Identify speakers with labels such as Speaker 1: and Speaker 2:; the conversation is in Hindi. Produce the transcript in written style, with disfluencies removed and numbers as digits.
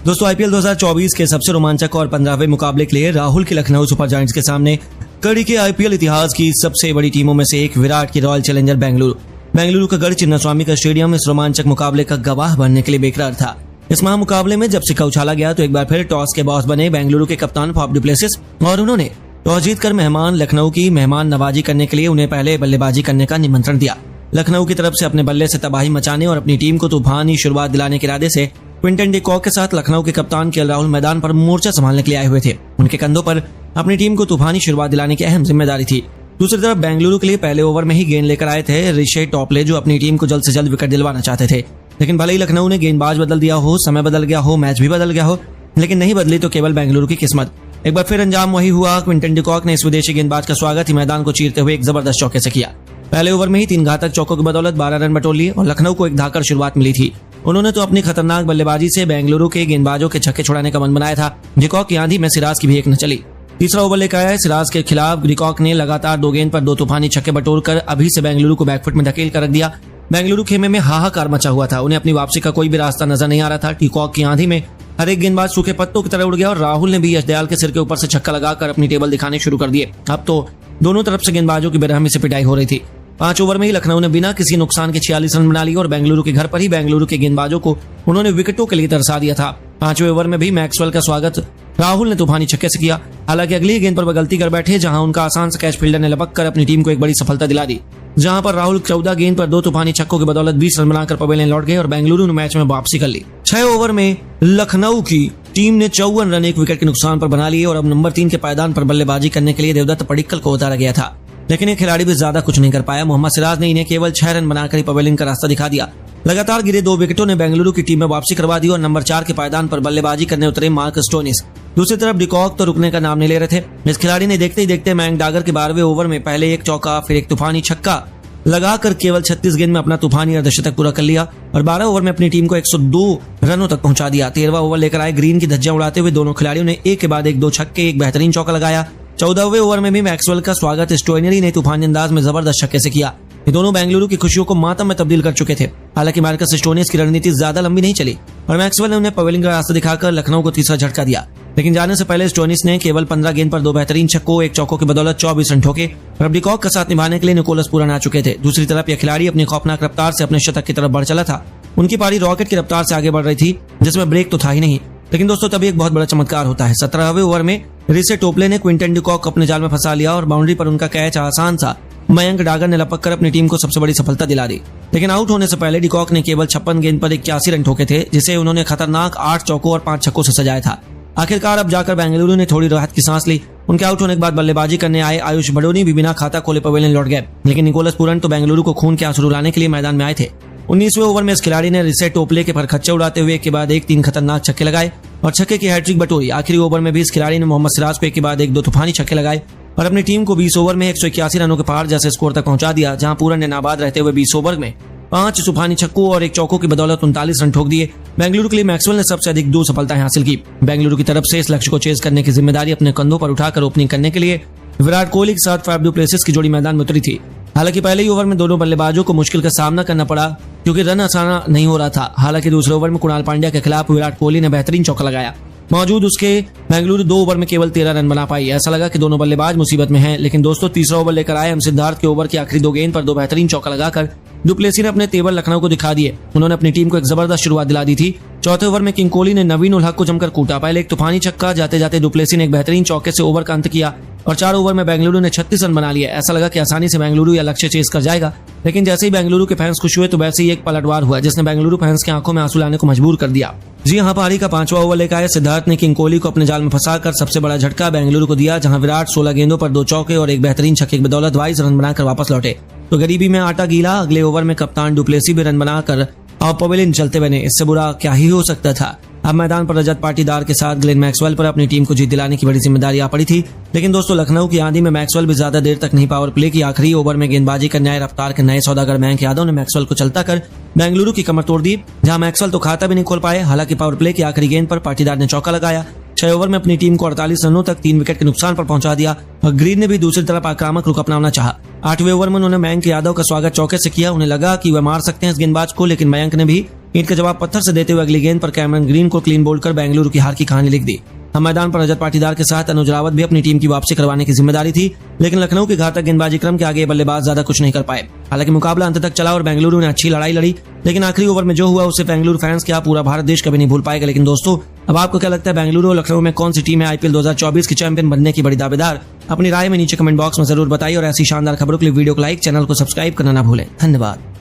Speaker 1: दोस्तों आईपीएल 2024 के सबसे रोमांचक और 15वें मुकाबले के लिए राहुल की लखनऊ सुपर जायंट्स के सामने कड़ी के आईपीएल इतिहास की सबसे बड़ी टीमों में से एक विराट की रॉयल चैलेंजर बेंगलुरु का गढ़ चिन्नास्वामी का स्टेडियम इस रोमांचक मुकाबले का गवाह बनने के लिए बेकरार था। इस महामुकाबले में जब सिक्का उछाला गया तो एक बार फिर टॉस के बॉस बने बेंगलुरु के कप्तान फाफ डु प्लेसिस और उन्होंने टॉस जीतकर मेहमान लखनऊ की मेहमान नवाजी करने के लिए उन्हें पहले बल्लेबाजी करने का निमंत्रण दिया। लखनऊ की तरफ से अपने बल्ले से तबाही मचाने और अपनी टीम को तूफानी शुरुआत दिलाने के इरादे से क्विंटन डी कॉक के साथ लखनऊ के कप्तान केएल राहुल मैदान पर मोर्चा संभालने के लिए आए हुए थे। उनके कंधों पर अपनी टीम को तूफानी शुरुआत दिलाने की अहम जिम्मेदारी थी। दूसरी तरफ बेंगलुरु के लिए पहले ओवर में ही गेंद लेकर आए थे ऋषभ टॉपले, जो अपनी टीम को जल्द से जल्द विकेट दिलवाना चाहते थे। लेकिन भले ही लखनऊ ने गेंदबाज बदल दिया हो, समय बदल गया हो, मैच भी बदल गया हो, लेकिन नहीं बदली तो केवल बेंगलुरु की किस्मत। एक बार फिर अंजाम वही हुआ। क्विंटन डी कॉक ने इस विदेशी गेंदबाज का स्वागत ही मैदान को चीरते हुए एक जबरदस्त चौके से किया। पहले ओवर में ही 3 घातक चौकों की बदौलत 12 रन बटोर लिए और लखनऊ को एक धाकड़ शुरुआत मिली थी। उन्होंने तो अपनी खतरनाक बल्लेबाजी से बेंगलुरु के गेंदबाजों के छक्के छुड़ाने का मन बनाया था। डी कॉक की आंधी में सिराज की भी एक न चली। तीसरा ओवर लेकर आया सिराज के खिलाफ डी कॉक ने लगातार 2 गेंद पर 2 तूफानी छक्के बटोरकर अभी से बेंगलुरु को बैकफुट में धकेल कर रख दिया। बेंगलुरु खेमे में हाहाकार मचा हुआ था। उन्हें अपनी वापसी का कोई भी रास्ता नजर नहीं आ रहा था। डी कॉक की आंधी में हर एक गेंदबाज सूखे पत्तों की तरह उड़ गया और राहुल ने भी यश दयाल के सिर के ऊपर से छक्का लगाकर अपनी टेबल दिखाने शुरू कर दिए। अब तो दोनों तरफ से गेंदबाजों की बेरहमी से पिटाई हो रही थी। 5 ओवर में ही लखनऊ ने बिना किसी नुकसान के 46 रन बना लिए और बेंगलुरु के घर पर ही बेंगलुरु के गेंदबाजों को उन्होंने विकेटों के लिए तरसा दिया था। 5वें ओवर में भी मैक्सवेल का स्वागत राहुल ने तूफानी छक्के से किया। हालांकि अगली गेंद पर वह गलती कर बैठे, जहां उनका आसान से कैच फील्डर ने लपक कर अपनी टीम को एक बड़ी सफलता दिला दी। जहां पर राहुल 14 गेंद पर 2 तूफानी छक्कों की बदौलत 20 रन बनाकर पवेलियन लौट गए और बेंगलुरु ने मैच में वापसी कर ली। 6 ओवर में लखनऊ की टीम ने 54 रन 1 विकेट के नुकसान पर बना लिए और अब नंबर 3 के पायदान पर बल्लेबाजी करने के लिए देवदत्त पडिक्कल को उतारा गया था। लेकिन ये खिलाड़ी भी ज्यादा कुछ नहीं कर पाया। मोहम्मद सिराज ने इन्हें केवल 6 रन बनाकर ही पवेलियन का रास्ता दिखा दिया। लगातार गिरे 2 विकेटों ने बेंगलुरु की टीम में वापसी करवा दी और नंबर 4 के पायदान पर बल्लेबाजी करने उतरे मार्क स्टोइनिस। दूसरी तरफ डी कॉक तो रुकने का नाम नहीं ले रहे थे। इस खिलाड़ी ने देखते ही देखते मयंक डागर के 12वें ओवर में पहले एक चौका फिर एक तूफानी छक्का लगाकर केवल 36 गेंद में अपना तूफानी अर्धशतक पूरा कर लिया और 12 ओवर में अपनी टीम को 102 रनों तक पहुंचा दिया। 13वां ओवर लेकर आए ग्रीन की धज्जियां उड़ाते हुए दोनों खिलाड़ियों ने एक के बाद एक 2 छक्के एक बेहतरीन चौका लगाया। 14वें ओवर में भी मैक्सवेल का स्वागत स्टोइनरी ने तूफानी अंदाज में जबरदस्त छक्के से किया। ये दोनों बेंगलुरु की खुशियों को मातम में तब्दील कर चुके थे। हालांकि मार्कस स्टोइनिस की रणनीति ज्यादा लंबी नहीं चली और मैक्सवेल ने उन्हें पवेलियन का रास्ता दिखाकर लखनऊ को तीसरा झटका दिया। लेकिन जाने से पहले स्टोइनिस ने केवल 15 गेंद पर 2 बेहतरीन छक्कों एक चौकों की बदौलत 24 रन ठोके और अब डी कॉक का साथ निभाने के लिए निकोलस पूरन आ चुके थे। दूसरी तरफ यह खिलाड़ी अपनी खौफनाक रफ्तार से अपने शतक की तरफ बढ़ चला था। उनकी पारी रॉकेट की रफ्तार से आगे बढ़ रही थी, जिसमें ब्रेक तो था ही नहीं। लेकिन दोस्तों तभी एक बहुत बड़ा चमत्कार होता है। 17वें ओवर में ऋषभ टॉपले ने क्विंटन डी कॉक अपने जाल में फंसा लिया और बाउंड्री पर उनका कैच आसान सा मयंक डागर ने लपक कर अपनी टीम को सबसे बड़ी सफलता दिला दी। लेकिन आउट होने से पहले डी कॉक ने केवल 56 गेंद पर 81 रन ठोके थे, जिसे उन्होंने खतरनाक 8 चौकों और 5 छक्कों से सजाया था। आखिरकार अब जाकर बेंगलुरु ने थोड़ी राहत की सांस ली। उनके आउट होने के बाद बल्लेबाजी करने आए आयुष बडोनी भी बिना खाता खोले पवेलियन लौट गए। लेकिन निकोलस पूरन तो बेंगलुरु को खून के आंसू रुलाने के लिए मैदान में आए थे। 19वें ओवर में इस खिलाड़ी ने ऋषभ टॉपले के परखच्चे उड़ाते हुए एक के बाद एक 3 खतरनाक छक्के लगाए और छक्के की हैट्रिक बटोरी। आखिरी ओवर में भी इस खिलाड़ी ने मोहम्मद सिराज को एक के बाद एक 2 तूफानी छक्के लगाए और अपनी टीम को 20 ओवर में 181 रनों के पार जैसे स्कोर तक पहुंचा दिया। जहां पूरन ने नाबाद रहते हुए 20 ओवर में 5 तूफानी छक्कों और 1 चौकों की बदौलत 39 रन ठोक दिए। बेंगलुरु के लिए मैक्सवेल ने सबसे अधिक 2 सफलताएं हासिल की। बेंगलुरु की तरफ से इस लक्ष्य को चेज करने की जिम्मेदारी अपने कंधों पर उठाकर ओपनिंग करने के लिए विराट कोहली के साथ फाफ डु प्लेसिस की जोड़ी मैदान में उतरी थी। हालांकि पहले ही ओवर में दोनों बल्लेबाजों को मुश्किल का सामना करना पड़ा क्योंकि रन आसाना नहीं हो रहा था। हालांकि दूसरे ओवर में कुणाल पांड्या के खिलाफ विराट कोहली ने बेहतरीन चौका लगाया। मौजूद उसके बेंगलुरु 2 ओवर में केवल 13 रन बना पाई। ऐसा लगा कि दोनों बल्लेबाज मुसीबत में हैं। लेकिन दोस्तों तीसरा ओवर लेकर आए सिद्धार्थ के ओवर की आखिरी 2 गेंद पर 2 बेहतरीन चौका लगाकर डु प्लेसी ने अपने तेवर लखनऊ को दिखा दिए। उन्होंने अपनी टीम को एक जबरदस्त शुरुआत दिला दी थी। चौथे ओवर में किंग कोहली ने नवीन उल हक को जमकर कूटा। पहले एक तूफानी छक्का, जाते जाते डु प्लेसी ने एक बेहतरीन चौके से ओवर का अंत किया और 4 ओवर में बेंगलुरु ने 36 रन बना लिए। ऐसा लगा कि आसानी से बेंगलुरु या लक्ष्य चेस कर जाएगा। लेकिन जैसे ही बेंगलुरु के फैंस खुश हुए तो वैसे ही एक पलटवार हुआ जिसने बेंगलुरु फैंस की आंखों में आंसू लाने को मजबूर कर दिया। जी हां, पारी का 5वां ओवर लेकर आए सिद्धार्थ ने किंग कोहली को अपने जाल में फंसाकर सबसे बड़ा झटका बेंगलुरु को दिया। जहां विराट 16 गेंदों पर 2 चौके और एक बेहतरीन छक्के की बदौलत 22 रन बनाकर वापस लौटे तो गरीबी में आटा गीला। अगले ओवर में कप्तान डु प्लेसी भी रन बनाकर और पवेलियन चलते बने। इससे बुरा क्या ही हो सकता था। अब मैदान पर रजत पाटीदार के साथ ग्लेन मैक्सवेल पर अपनी टीम को जीत दिलाने की बड़ी जिम्मेदारी आ पड़ी थी। लेकिन दोस्तों लखनऊ की आंधी में मैक्सवेल भी ज्यादा देर तक नहीं पावर प्ले की। आखिरी ओवर में गेंदबाजी करने आए रफ्तार के नए सौदागर मयंक यादव ने मैक्सवेल को चलता कर बेंगलुरु की कमर तोड़ दी। जहां मैक्सवेल तो खाता भी नहीं खोल पाए। हालांकि पावर प्ले की आखिरी गेंद पर पाटीदार ने चौका लगाया। 6 ओवर में अपनी टीम को 48 रनों तक 3 विकेट के नुकसान पर पहुंचा दिया और ग्रीन ने भी दूसरी तरफ आक्रामक रुख अपनाना चाहा। 8वें ओवर में उन्होंने मयंक यादव का स्वागत चौके से किया। उन्हें लगा कि वह मार सकते हैं इस गेंदबाज को, लेकिन मयंक ने भी ईंट का जवाब पत्थर से देते हुए अगली गेंद पर कैमरन ग्रीन को क्लीन बोल्ड कर बेंगलुरु की हार की कहानी लिख दी। हम मैदान पर रजत पाटीदार के साथ अनुज रावत भी अपनी टीम की वापसी करवाने की जिम्मेदारी थी, लेकिन लखनऊ की घातक गेंदबाजी क्रम के आगे ये बल्लेबाज ज्यादा कुछ नहीं कर पाए। हालांकि मुकाबला अंत तक चला और बेंगलुरु ने अच्छी लड़ाई लड़ी, लेकिन आखिरी ओवर में जो हुआ उसे बेंगलुरु फैंस क्या पूरा भारत देश कभी नहीं भूल पाएगा। लेकिन दोस्तों, अब आपको क्या लगता है, बेंगलुरु और लखनऊ में कौन सी टीम है आईपीएल 2024 की चैंपियन बनने की बड़ी दावेदार? अपनी राय में नीचे कमेंट बॉक्स में जरूर बताइए और ऐसी शानदार खबरों के लिए वीडियो को लाइक, चैनल को सब्सक्राइब करना ना भूलें। धन्यवाद।